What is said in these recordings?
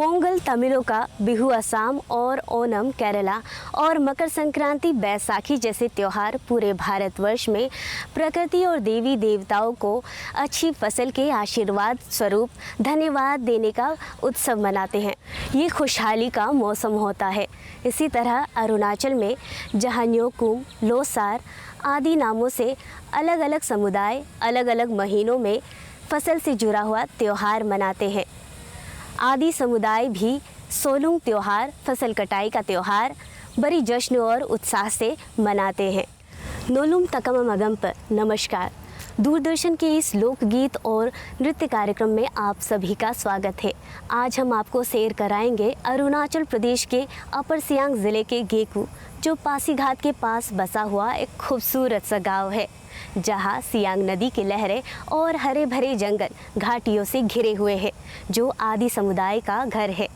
पोंगल तमिलों का, बिहू असम और ओणम केरला और मकर संक्रांति बैसाखी जैसे त्यौहार पूरे भारतवर्ष में प्रकृति और देवी देवताओं को अच्छी फसल के आशीर्वाद स्वरूप धन्यवाद देने का उत्सव मनाते हैं। ये खुशहाली का मौसम होता है। इसी तरह अरुणाचल में जहाँ न्योकुम, लोसार आदि नामों से अलग अलग समुदाय अलग अलग महीनों में फसल से जुड़ा हुआ त्यौहार मनाते हैं। आदि समुदाय भी सोलुंग त्यौहार, फसल कटाई का त्यौहार बड़ी जश्न और उत्साह से मनाते हैं। नोलुम तकम मगम पर नमस्कार। दूरदर्शन के इस लोकगीत और नृत्य कार्यक्रम में आप सभी का स्वागत है। आज हम आपको सैर कराएंगे अरुणाचल प्रदेश के अपर सियांग ज़िले के गेकू, जो पासीघाट के पास बसा हुआ एक खूबसूरत सा गांव है, जहां सियांग नदी की लहरें और हरे भरे जंगल घाटियों से घिरे हुए हैं, जो आदि समुदाय का घर है।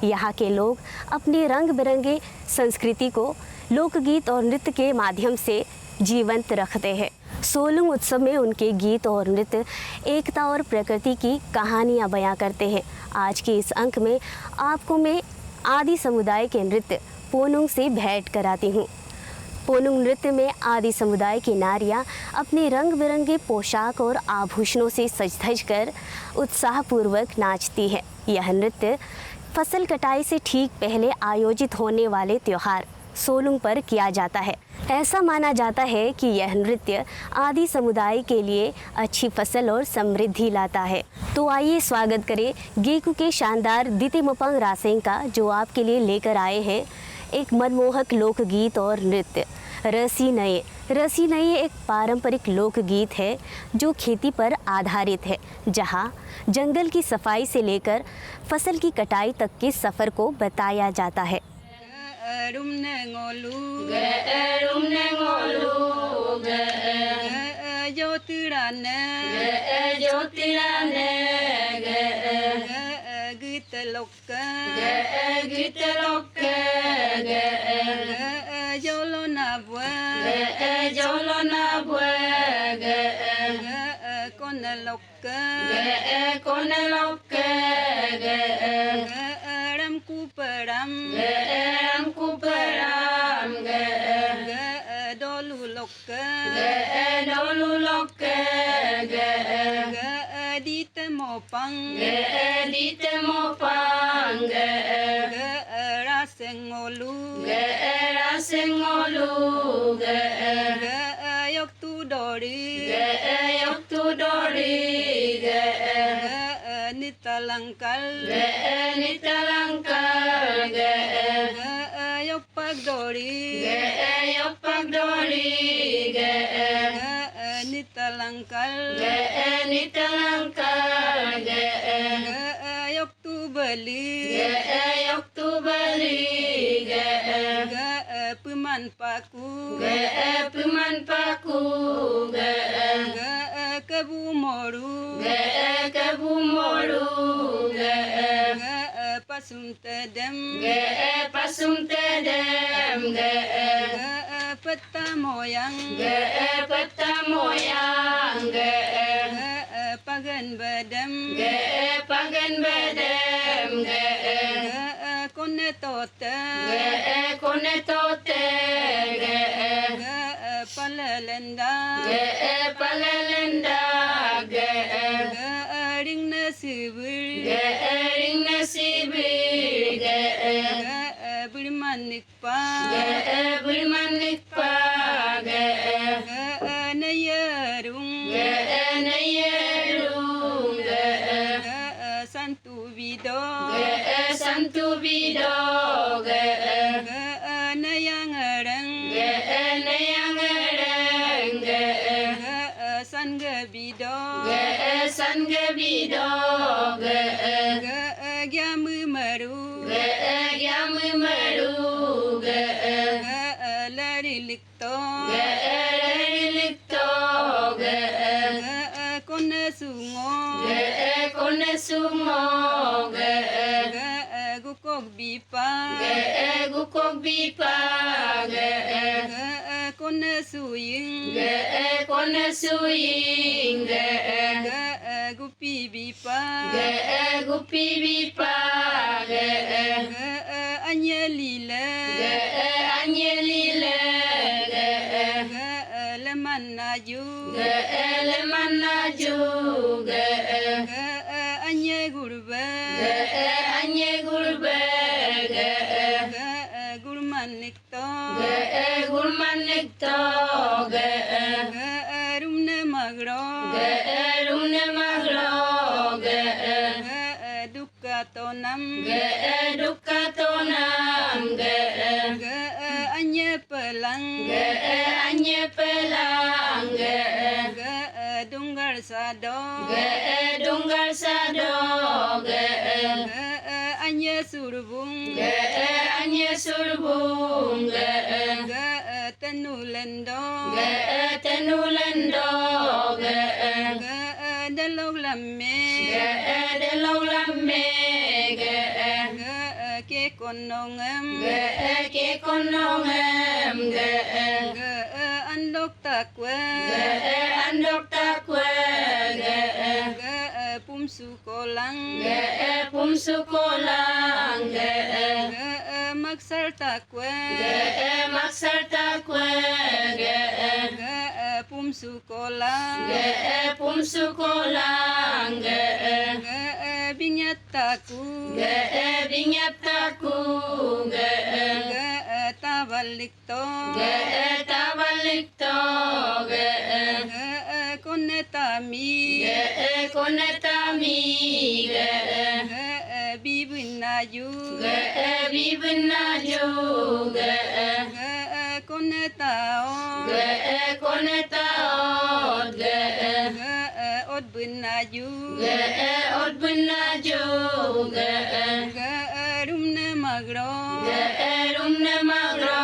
यहाँ के लोग अपनी रंग बिरंगे संस्कृति को लोकगीत और नृत्य के माध्यम से जीवंत रखते हैं। सोलुंग उत्सव में उनके गीत और नृत्य एकता और प्रकृति की कहानियाँ बयां करते हैं। आज के इस अंक में आपको मैं आदि समुदाय के नृत्य पोनुंग से भेंट कराती हूँ। पोनुंग नृत्य में आदि समुदाय की नारियाँ अपने रंग बिरंगे पोशाक और आभूषणों से सज धज कर उत्साहपूर्वक नाचती है। यह नृत्य फसल कटाई से ठीक पहले आयोजित होने वाले त्यौहार सोलुंग पर किया जाता है। ऐसा माना जाता है कि यह नृत्य आदि समुदाय के लिए अच्छी फसल और समृद्धि लाता है। तो आइए स्वागत करें गेकू के शानदार दितिमपंग रासेंग का, जो आपके लिए लेकर आए हैं एक मनमोहक लोकगीत और नृत्य रसी नये। रसी नये एक पारंपरिक लोकगीत है जो खेती पर आधारित है, जहां जंगल की सफाई से लेकर फसल की कटाई तक के सफ़र को बताया जाता है। Gupi bipa le manaju anye gurbe gurbe gurmanikto gurmanikto rumne magro rumne magro dukatonam dukatonam anye pelang anye pelang dunggar sado dunggar sado anye surbung anye surbung tenulendo tenulendo dalog lamme delong lamme ke konongem ke konongem andok takwe andok takwe pumsu kolang pumsu kolang maksar takwe maksar takwe pumsu kolang pumsu kolang binyat taku binyat taku tabalikto tabalikto konetami konetami bibinayu bibinaju konetao konetao odbinayu odbinaju rumne magro rumne magro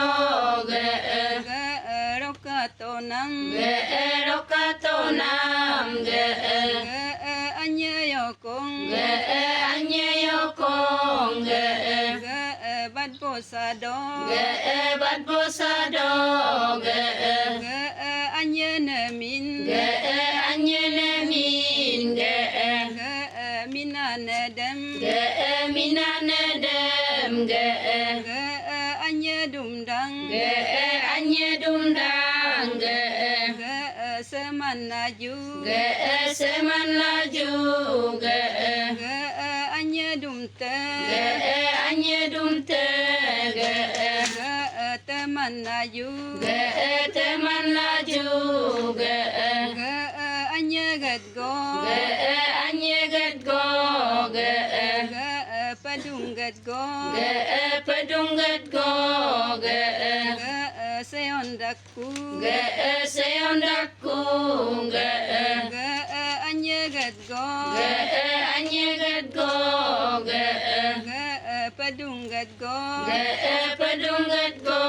rokatonam rokatonam anye yokong anye yokong bad posado bad posado anye nemin anye nemin minanedem minanedem anye dumdang anye dumdang semanaju semanaju anye dumte anye dumte temanaju temanaju anye gadgo anye gadgo padung gadgo padung gadgo seondaku seondaku anye gadgo anye gadgo padung gadgo padung gadgo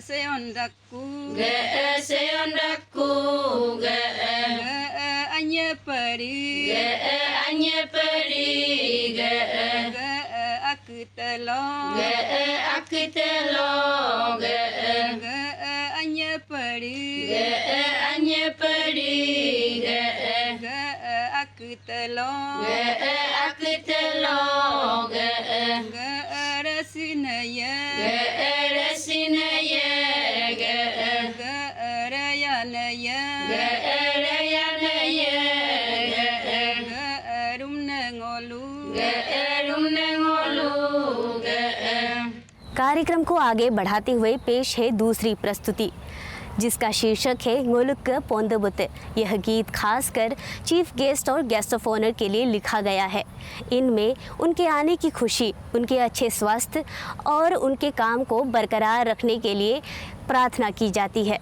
seondaku seondaku anye peri anye peri aku telong aku telong anye peri anye peri aku telong aku telong rasinaya rasinaya rayanaya rayanaya rumne ngolu rumne ngolu कार्यक्रम को आगे बढ़ाते हुए पेश है दूसरी प्रस्तुति जिसका शीर्षक है ngoluk pondabut। यह गीत खासकर चीफ गेस्ट और गेस्ट ऑफ ऑनर के लिए लिखा गया है। इनमें उनके आने की खुशी, उनके अच्छे स्वास्थ्य और उनके काम को बरकरार रखने के लिए प्रार्थना की जाती है।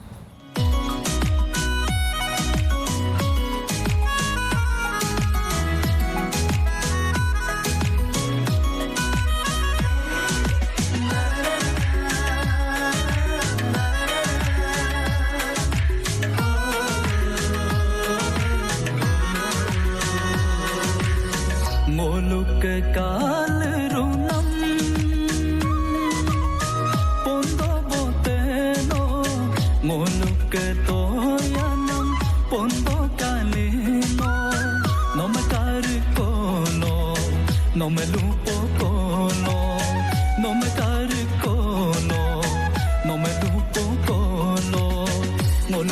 ngoluk kal runam pondo boteno ngoluk toyanam pondo kaleno nomakar kono nomelupo kono nomakar kono nomelupo kono ngol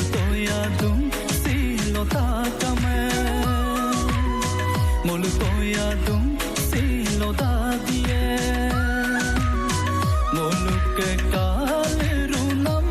toya dum silo da die moluk kal runam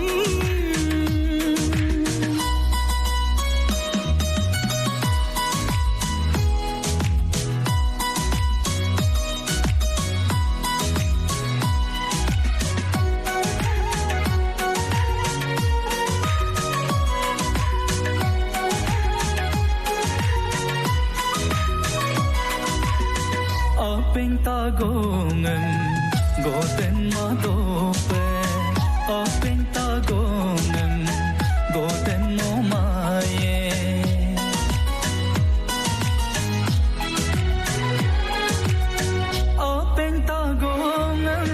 apeng tagongan goten madope apeng tagongan goten no maye apeng tagongan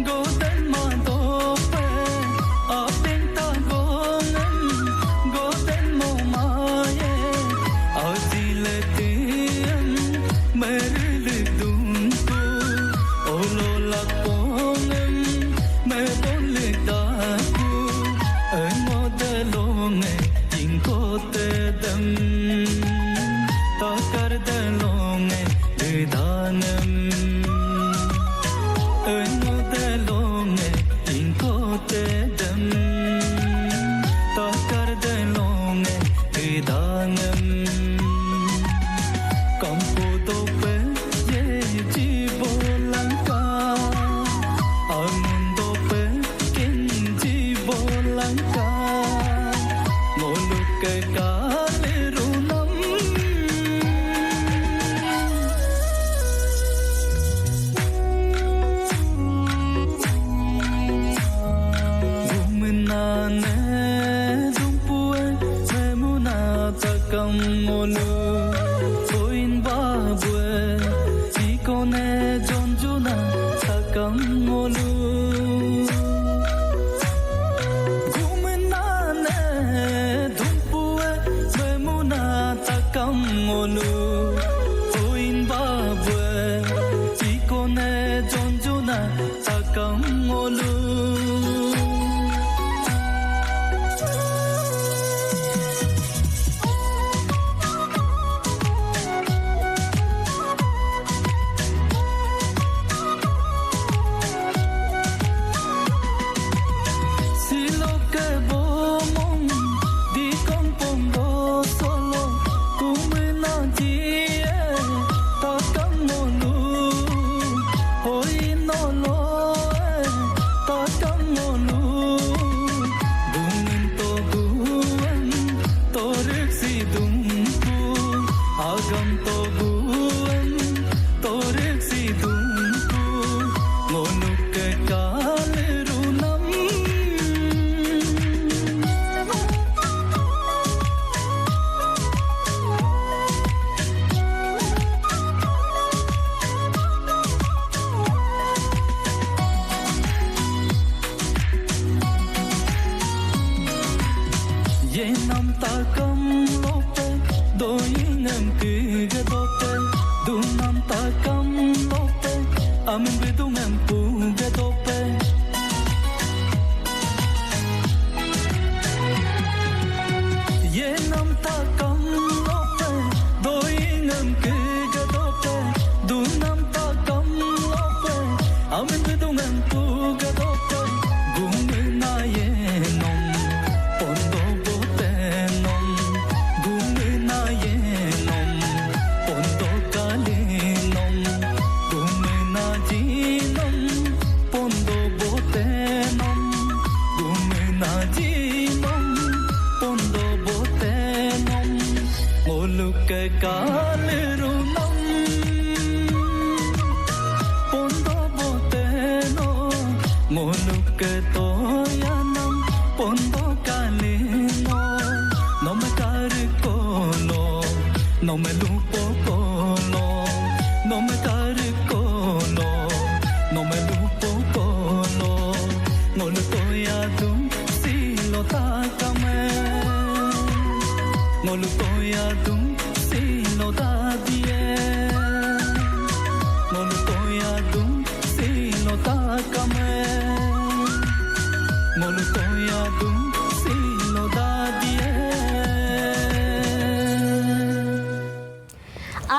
goten madope apeng tagongan goten no maye aziletiam mer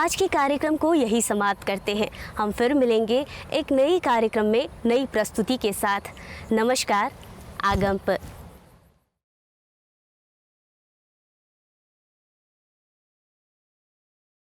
आज के कार्यक्रम को यही समाप्त करते हैं। हम फिर मिलेंगे एक नई कार्यक्रम में नई प्रस्तुति के साथ। नमस्कार। आगम पर